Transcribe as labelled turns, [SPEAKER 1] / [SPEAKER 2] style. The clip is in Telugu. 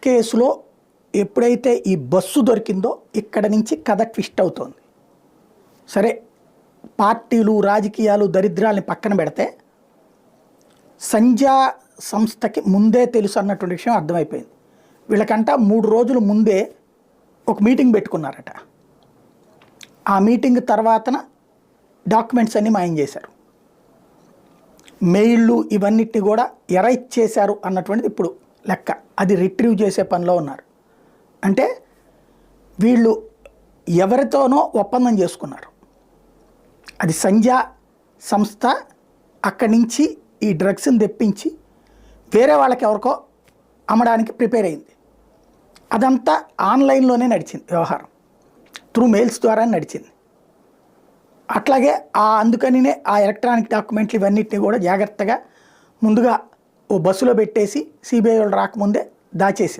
[SPEAKER 1] కేసులో ఎప్పుడైతే ఈ బస్సు దొరికిందో ఇక్కడ నుంచి కథ ట్విస్ట్ అవుతోంది. సరే, పార్టీలు రాజకీయాలు దరిద్రాలని పక్కన పెడితే సంధ్యా సంస్థకి ముందే తెలుసు అన్నటువంటి విషయం అర్థమైపోయింది. వీళ్ళకంట 3 రోజుల ముందే ఒక మీటింగ్ పెట్టుకున్నారట. ఆ మీటింగ్ తర్వాతన డాక్యుమెంట్స్ అన్నీ మాయం చేశారు, మెయిళ్ళు ఇవన్నిటిని కూడా ఎరైజ్ చేశారు అన్నటువంటిది ఇప్పుడు లెక్క. అది రిట్రీవ్ చేసే పనిలో ఉన్నారు. అంటే వీళ్ళు ఎవరితోనో ఒప్పందం చేసుకున్నారు. అది సంధ్యా సంస్థ అక్కడి నుంచి ఈ డ్రగ్స్ని తెప్పించి వేరే వాళ్ళకి ఎవరికో అమ్మడానికి ప్రిపేర్ అయింది. అదంతా ఆన్లైన్లోనే నడిచింది, వ్యవహారం త్రూ మెయిల్స్ ద్వారా నడిచింది. అట్లాగే అందుకనినే ఆ ఎలక్ట్రానిక్ డాక్యుమెంట్లు ఇవన్నిటిని కూడా జాగ్రత్తగా ముందుగా ఓ బస్సులో పెట్టేసి సిబిఐ వాళ్ళు రాకముందే దాచేసింది.